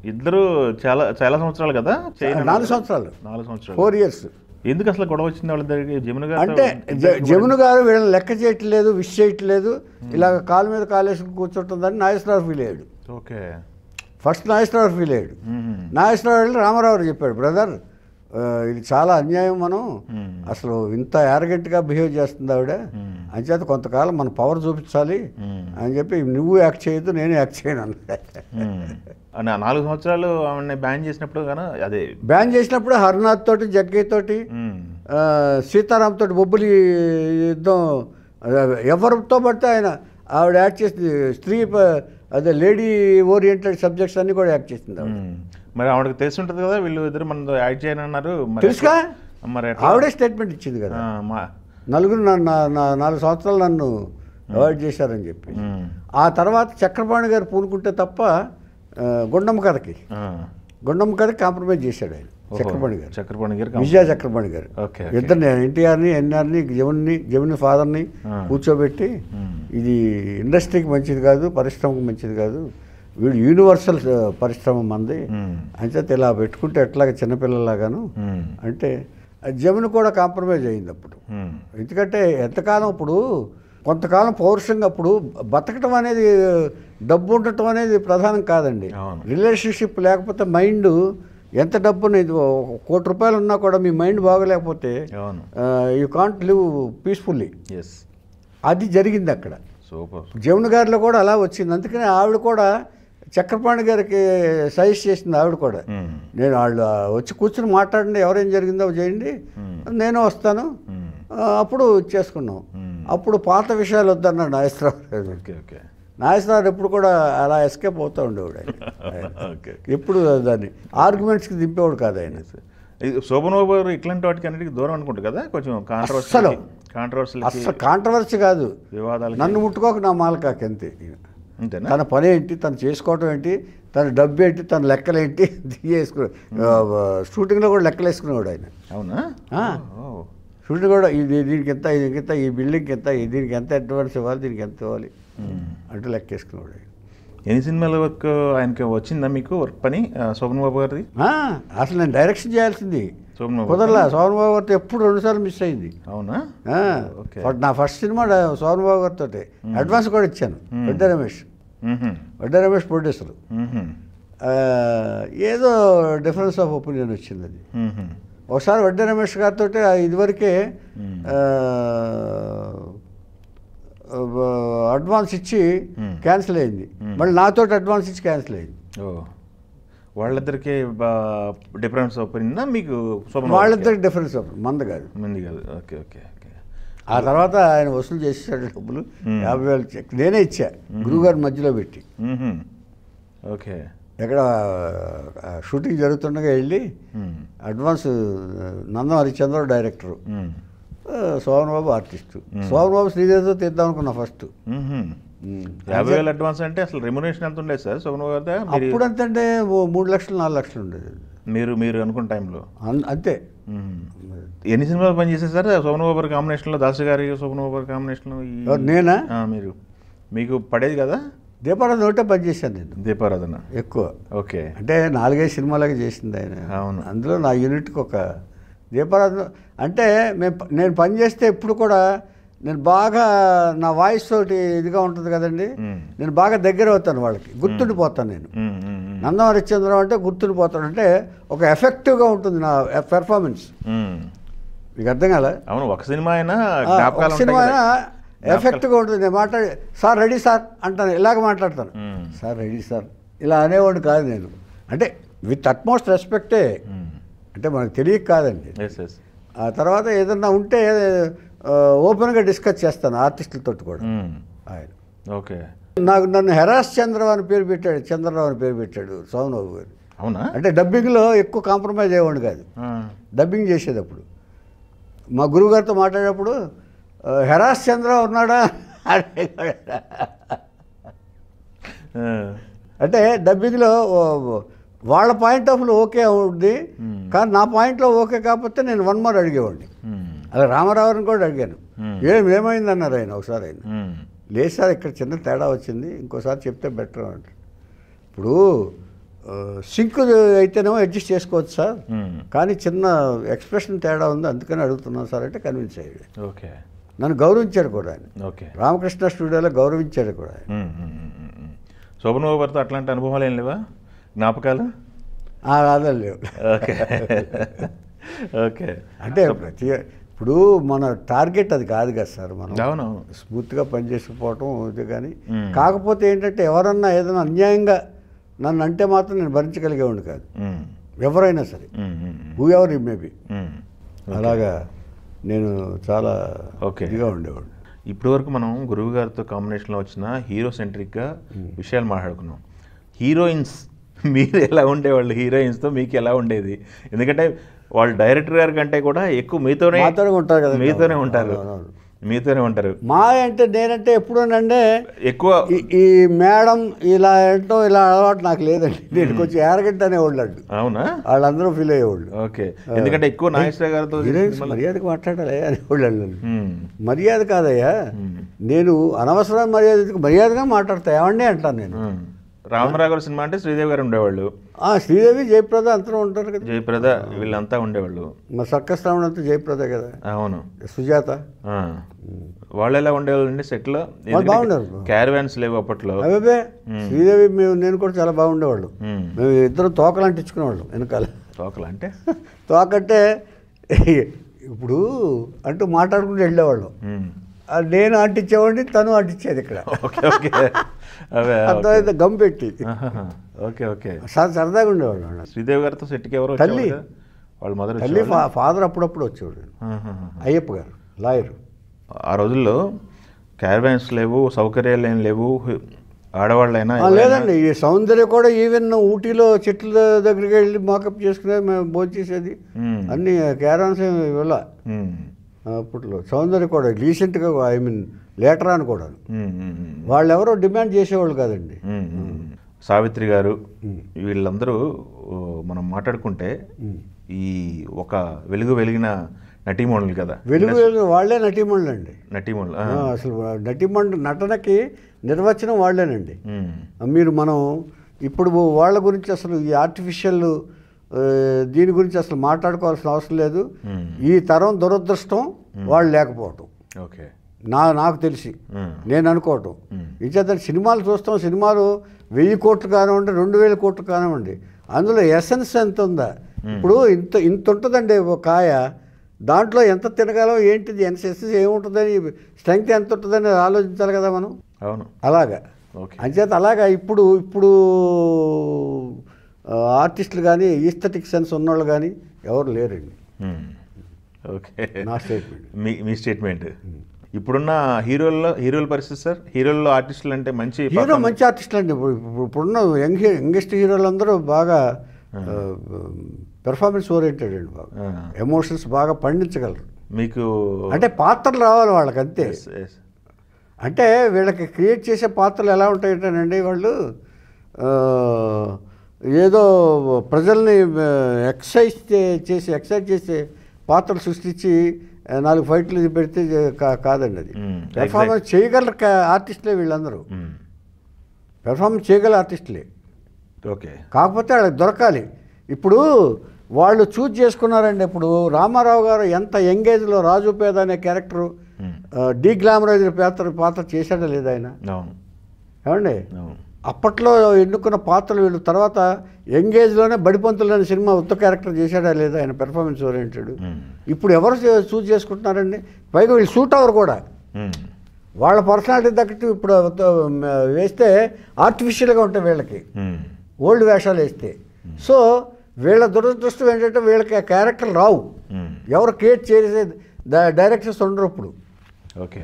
ఇద్దరు చాలా చాలా సంవత్సరాలు కదా 4 సంవత్సరాలు 4 సంవత్సరాలు 4 years. ఎందుకు అసలు గొడవ వచ్చింది వాళ్ళిద్దరికి జమున గారు అంటే జమున గారు వీళ్ళని లెక్క చేయట్లేదు, విష్ చేయట్లేదు, ఇలాగ కాలు మీద కాలేసుకుని కూర్చుంటుందని నాగేశ్వరరావు ఫీల్ అయ్యాడు. ఓకే. ఫస్ట్ నాగేశ్వరరావు ఫీల్ అయ్యాడు. నాగేశ్వరరావు వెళ్ళి రామారావు చెప్పాడు, బ్రదర్ ఇది చాలా అన్యాయం, మనం అసలు ఇంత యారగెంట్గా బిహేవ్ చేస్తుంది ఆవిడ, అంచేత కొంతకాలం మన పవర్ చూపించాలి అని చెప్పి నువ్వు యాక్ట్ చేయొద్దు, నేను యాక్ట్ చేయను అన్న. 4 సంవత్సరాలు ఆమె బ్యాన్ చేసినప్పుడు కానీ అదే బ్యాన్ చేసినప్పుడు హర్నాథ్ తోటి, జగ్గయ్య తోటి, సీతారాం తోటి బొబ్బులి యుద్ధం, ఎవరితో పడితే ఆయన ఆవిడ యాక్ట్ చేసింది. స్త్రీ అదే లేడీ ఓరియంటెడ్ సబ్జెక్ట్స్ అన్నీ కూడా యాక్ట్ చేసింది ఆవిడ. మరి ఆవిడకి తెలిసి ఉంటుంది కదా వీళ్ళు ఇద్దరు మనతో యాక్ట్ చేయనన్నారు. తెలుసుగా, మరి ఆవిడే స్టేట్మెంట్ ఇచ్చింది కదా, నలుగురు 4 సంవత్సరాలు నన్ను అవాయిడ్ చేశారని చెప్పి. ఆ తర్వాత చక్రపాణి గారు పూనుకుంటే తప్ప గుండమ్మ కథకి కాంప్రమైజ్ చేశాడు ఆయన. చక్రపాణి గారు విజయ చక్రపాణి గారు ఇద్దరిని, ఎన్టీఆర్ని, ఎన్ఆర్ని, జముని ఫాదర్ని కూర్చోబెట్టి ఇది ఇండస్ట్రీకి మంచిది కాదు, పరిశ్రమకు మంచిది కాదు, వీడు యూనివర్సల్ పరిశ్రమ మంది అంచేత ఇలా పెట్టుకుంటే ఎట్లాగా చిన్నపిల్లలాగాను అంటే జమున కూడా కాంప్రమైజ్ అయింది అప్పుడు. ఎందుకంటే ఎంతకాలం ఇప్పుడు కొంతకాలం పౌరుషంగా అప్పుడు బతకటం అనేది, డబ్బు ఉండటం అనేది ప్రధానం కాదండి. రిలేషన్షిప్ లేకపోతే మైండ్ ఎంత డబ్బు అనేది, 1 కోటి రూపాయలు ఉన్నా కూడా మీ మైండ్ బాగలేకపోతే యూ కాంట్ లివ్ పీస్ఫుల్లీ. అది జరిగింది అక్కడ. జమున గారిలో కూడా అలా వచ్చింది. అందుకని ఆవిడ కూడా చక్రపాణి గారికి సజెస్ట్ చేసింది. ఆవిడ కూడా నేను వాళ్ళు వచ్చి కూర్చుని మాట్లాడండి, ఎవరేం జరిగిందో చేయండి, నేను వస్తాను, అప్పుడు చేసుకున్నాం. అప్పుడు పాత విషయాలు వద్దన్నాడు నాగేశ్వరరావు. నాగేశ్వరరావు ఎప్పుడు కూడా అలా ఎస్కేప్ అవుతూ ఉండేవాడు ఆయన. ఎప్పుడు దాన్ని ఆర్గ్యుమెంట్స్కి దింపేవాడు కాదు ఆయన. శోభన్ బాబు గారు ఇట్లాంటి వాటికి అన్నిటికీ దూరం అనుకుంటారు కదా, కొంచెం అసలు కాంట్రవర్సీ కాదు, వివాదాలు. నన్ను ముట్టుకోక నా మాలకాకి అంతే. తన పని ఏంటి, తను చేసుకోవటం ఏంటి, తన డబ్బు ఏంటి, తన లెక్కలేంటి తీసుకునే, షూటింగ్లో కూడా లెక్కలు వేసుకునేవాడు ఆయన. అవునా? షూటింగ్ కూడా దీనికి ఎంత, దీనికి ఎంత, ఈ బిల్డింగ్కి ఎంత, దీనికి ఎంత అడ్వాన్స్ ఇవ్వాలి, దీనికి ఎంత ఇవ్వాలి అంటే లెక్క వేసుకునేవాడు ఆయన. ఎన్ని సినిమాల వర్క్ ఆయనకి వచ్చిందా మీకు వర్క్ పని శోభన్ బాబు గారిది? అసలు నేను డైరెక్షన్ చేయాల్సింది కుదరలా. శోభన్ బాబు గారితో ఎప్పుడు 2 సార్లు మిస్ అయింది. అవునా? నా ఫస్ట్ సినిమా శోభన్ బాబు గారితో అడ్వాన్స్ కూడా ఇచ్చాను. వడ్డే రమేష్ ప్రొడ్యూసర్. ఏదో డిఫరెన్స్ ఆఫ్ ఒపీనియన్ వచ్చింది అది. ఒకసారి వడ్డే రమేష్ గారితో ఇదివరకే అడ్వాన్స్ ఇచ్చి క్యాన్సిల్ అయింది, మళ్ళీ నాతో అడ్వాన్స్ ఇచ్చి క్యాన్సిల్ అయింది. వాళ్ళిద్దరికి డిఫరెన్స్ ఒపీనియన్ మీకు? వాళ్ళిద్దరికి డిఫరెన్స్ ఒపీనియన్, మంది కాదు. Okay okay okay. ఆ తర్వాత ఆయన వసూలు చేసేసాడు డబ్బులు, 50,000 చెక్ నేనే ఇచ్చా గురువుగారి మధ్యలో పెట్టి. ఓకే. ఎక్కడ షూటింగ్ జరుగుతుండగా వెళ్ళి అడ్వాన్స్, నందం హరిశ్చంద్ర డైరెక్టరు, శోభన్ బాబు ఆర్టిస్టు. శోభన్ బాబు శ్రీదేవితో తీద్దాం అనుకున్నా ఫస్ట్. 50,000 అడ్వాన్స్ అంటే అసలు రెమ్యునరేషన్ ఎంత ఉండేది సార్ శోభన్ బాబు గారు? అప్పుడు అంతే 3 లక్షలు 4 లక్షలు ఉండేది మీరు అనుకున్న టైంలో అంతే. ఎన్ని సినిమాలు పనిచేసారు సార్ శోభన్ బాబు గారి కాంబినేషన్లో? దాసు గారి శోభన్ బాబు గారి కాంబినేషన్లో నేనా? మీకు పడేది కదా? దీపారాధన ఒకటే పనిచేశాను నేను. దీపారాధన ఎక్కువ? ఓకే. అంటే 4-5 సినిమాలకి చేసింది ఆయన. అవును. అందులో నా యూనిట్కి ఒక దీపారాధన అంటే నేను పనిచేస్తే ఎప్పుడు కూడా నేను బాగా నా వాయిస్ తోటి ఇదిగా ఉంటుంది కదండి, నేను బాగా దగ్గర అవుతాను వాళ్ళకి, గుర్తుండిపోతాను నేను. నందం హరిశ్చంద్రం అంటే గుర్తుండిపోతాను, అంటే ఒక ఎఫెక్టివ్గా ఉంటుంది నా పెర్ఫార్మెన్స్. మీకు అర్థం కాలే? అవును, ఒక సినిమా అయినా ఎఫెక్ట్గా ఉంటుంది. నేను మాట్లాడి సార్ రెడీ సార్ అంటాను, ఇలాగ మాట్లాడతాను, సార్ రెడీ సార్ ఇలా అనేవాడిని కాదు నేను. అంటే విత్ అట్మోస్ట్ రెస్పెక్టే, అంటే మనకు తెలియక కాదండి. ఆ తర్వాత ఏదన్నా ఉంటే ఓపెన్గా డిస్కస్ చేస్తాను ఆర్టిస్టులతో కూడా ఆయన. ఓకే. నన్ను హెరాస్ చంద్రరావు అని పేరు పెట్టాడు శోభన్ బాబు గారు. అవునా? అంటే డబ్బింగ్లో ఎక్కువ కాంప్రమైజ్ అయ్యేవాడు కాదు. డబ్బింగ్ చేసేటప్పుడు మా గురువు గారితో మాట్లాడేటప్పుడు హెరాస్ చంద్ర ఉన్నాడా అంటే డబ్బింగ్లో వాళ్ళ పాయింట్ ఆఫ్ వ్యూ ఓకే అవుద్ది, కానీ నా పాయింట్లో ఓకే కాకపోతే నేను 1 more అడిగేవాడిని. అలా రామారావుని కూడా అడిగాను, ఏమైంది అన్నారు ఆయన. ఒకసారి ఆయన లేదు సార్ ఇక్కడ చిన్న తేడా వచ్చింది, ఇంకోసారి చెప్తే బెటర్ అంటారు. ఇప్పుడు సింక్ అయితేనేమో అడ్జస్ట్ చేసుకోవచ్చు సార్, కానీ చిన్న ఎక్స్ప్రెషన్ తేడా ఉంది అందుకని అడుగుతున్నాను సార్ అంటే కన్విన్స్ అయ్యాడు. ఓకే, నన్ను గౌరవించాడు కూడా ఆయన. ఓకే, రామకృష్ణ స్టూడియోలో గౌరవించాడు కూడా ఆయన. శోభన్ బాబు గారితో అట్లాంటి అనుభవాలు ఏం లేవా, జ్ఞాపకాలు? అదే లేవు. ఓకే ఓకే, అంటే ఇప్పుడు మన టార్గెట్ అది కాదు కదా సార్, మనం అవును స్మూత్గా పనిచేసిపోవటం ఇది. కానీ కాకపోతే ఏంటంటే ఎవరన్నా ఏదైనా అన్యాయంగా నన్ను అంటే మాత్రం నేను భరించగలిగేవాడిని కాదు, ఎవరైనా సరే, హూ ఎవర్ ఇట్ మేబీ. అలాగా నేను చాలా ఇదిగా ఉండేవాడిని. ఇప్పటి వరకు మనం గురువు గారితో కాంబినేషన్లో వచ్చిన హీరో సెంట్రిక్గా విషయాలు మాట్లాడుకున్నాం. హీరోయిన్స్ మీరు ఎలా ఉండేవాళ్ళు, హీరోయిన్స్తో మీకు ఎలా ఉండేది? ఎందుకంటే వాళ్ళు డైరెక్టర్ గారి కంటే కూడా ఎక్కువ మీతోనే ఉంటారు కదా, మీతోనే ఉంటారు. మా అంటే నేనంటే ఎప్పుడూనంటే ఎక్కువ ఈ మేడం ఇలా ఏంటో ఇలా అలవాటు నాకు లేదండి, నేను కొంచెం యారగెంట్ అనేవాళ్ళు అండి. అవునా? వాళ్ళందరూ ఫీల్ అయ్యేవాళ్ళు. ఓకే, ఎందుకంటే ఎక్కువ నాగేశ్వర గారితో మర్యాదకు మాట్లాడాలి అనేవాళ్ళు. మర్యాద కాదయ్యా, నేను అనవసరమైన మర్యాదగా మాట్లాడతా ఏమండి అంటాను నేను. రామారావు గారు సినిమా అంటే శ్రీదేవి గారు ఉండేవాళ్ళు, శ్రీదేవి జయప్రద అంతా ఉంటారు కదా, జయప్రద వీళ్ళంతా ఉండేవాళ్ళు. మా సర్కస్ రావడం అంతా జయప్రద కదా. అవును, సుజాత వాళ్ళు ఎలా ఉండేవాళ్ళు అండి సెట్లో? బాగుండేవారు, క్యారవాన్స్ లేవు అప్పట్లో. అవే శ్రీదేవి నేను కూడా చాలా బాగుండేవాళ్ళు. మేము ఇద్దరు తోకలు అంటించుకునేవాళ్ళు వెనకాల. తోకలు అంటే తోకంటే ఇప్పుడు అంటూ మాట్లాడుకుంటూ వెళ్ళేవాళ్ళం. నేను అంటించేవాడిని, తను అంటించేది ఇక్కడ. అర్థమైతే గమ్ పెట్టి. ఓకే ఓకే, సరదాగా ఉండేవాళ్ళు. శ్రీదేవి గారితో సెట్కి ఎవరు? తల్లి, వాళ్ళ మదర్. తల్లి, ఫాదర్ అప్పుడప్పుడు వచ్చేవాడు, అయ్యప్ప గారు లాయర్. ఆ రోజుల్లో క్యారవాన్స్ లేవు, సౌకర్యాలు ఏం లేవు, ఆడవాళ్ళైనా లేదండి. ఈ సౌందర్య కూడా ఈవెన్ ఊటీలో చెట్ల దగ్గరికి వెళ్ళి మాకప్ చేసుకునేది, మేము భోజనం చేసేది అన్ని క్యారవాన్స్ ఇవ్వాల అప్పట్లో. సౌందర్య కూడా రీసెంట్గా ఐ మీన్ లేటర్ అని కూడా వాళ్ళు ఎవరో డిమాండ్ చేసేవాళ్ళు కాదండి. సావిత్రి గారు వీళ్ళందరూ మనం మాట్లాడుకుంటే ఈ ఒక వెలిగిన నటీమణులు కదా, వెలుగు వాళ్ళే నటీమణులు అండి. నటీమణులు అసలు నటనకి నిర్వచనం వాళ్ళేనండి. మీరు మనం ఇప్పుడు వాళ్ళ గురించి అసలు ఈ ఆర్టిఫిషియల్ దీని గురించి అసలు మాట్లాడుకోవాల్సిన అవసరం లేదు. ఈ తరం దురదృష్టం వాళ్ళు లేకపోవటం. ఓకే, నాకు తెలిసి నేను అనుకోవటం. ఇచ్చేత సినిమాలు చూస్తాం, సినిమాలు 1000 కోట్లు కానివ్వండి, 2000 కోట్లు కానివ్వండి, అందులో ఎసెన్స్ ఎంత ఉందా? ఇప్పుడు ఇంత ఉంటుందండి ఒక కాయ, దాంట్లో ఎంత తినగలం, ఏంటిది ఎసెన్స్ ఏముంటుందని, స్ట్రెంగ్త్ ఎంత ఉంటుందని ఆలోచించాలి కదా మనం. అవును, అలాగా. అంచేత అలాగా ఇప్పుడు ఆర్టిస్టులు కానీ ఈస్థెటిక్ సెన్స్ ఉన్నవాళ్ళు కానీ ఎవరు లేరండి. ఓకే, నా స్టేట్మెంట్. మీ స్టేట్మెంట్. ఇప్పుడున్న హీరోల పరిస్థితి సార్, హీరోల్లో ఆర్టిస్టులు అంటే మంచి ఆర్టిస్టులు అండి. ఇప్పుడున్న యంగెస్ట్ హీరోలందరూ బాగా పెర్ఫార్మెన్స్ ఓరియంటెడ్ అండి, బాగా ఎమోషన్స్ బాగా పండించగలరు. మీకు అంటే పాత్రలు రావాలి వాళ్ళకి అంతే. అంటే వీళ్ళకి క్రియేట్ చేసే పాత్రలు ఎలా ఉంటాయంటేనండి, వాళ్ళు ఏదో ప్రజల్ని ఎక్సైట్ చేసే పాత్రలు సృష్టించి 4 ఫైట్లు ఇది పెడితే కాదండి అది. పెర్ఫార్మెన్స్ చేయగలరు ఆర్టిస్టులే వీళ్ళందరూ, పెర్ఫార్మెన్స్ చేయగల ఆర్టిస్టులే. ఓకే, కాకపోతే వాళ్ళకి దొరకాలి. ఇప్పుడు వాళ్ళు చూజ్ చేసుకున్నారండి. ఇప్పుడు రామారావు గారు ఎంత యంగేజ్లో రాజుపేద అనే క్యారెక్టరు డీగ్లామరైజ్ పాత్ర చేశాడా లేదా ఆయన? ఏమండి, అప్పట్లో ఎన్నుకున్న పాత్రలు వీళ్ళు తర్వాత యంగేజ్లోనే బడిపంతులు అనే సినిమా ఉత్త క్యారెక్టర్ చేశాడా లేదా ఆయన, పెర్ఫార్మెన్స్ ఓరియంటెడ్. ఇప్పుడు ఎవరు చూజ్ చేసుకుంటున్నారండి? పైగా వీళ్ళు షూట్ అవర్ కూడా వాళ్ళ పర్సనాలిటీ తగ్గట్టు ఇప్పుడు వేస్తే ఆర్టిఫిషియల్గా ఉంటాయి వీళ్ళకి, ఓల్డ్ వేషాలు వేస్తే. సో వీళ్ళ దురదృష్టం ఏంటంటే వీళ్ళకి ఆ క్యారెక్టర్ రావు, ఎవరు క్రియేట్ చేసే డైరెక్టర్స్ ఉండరు ఇప్పుడు. ఓకే.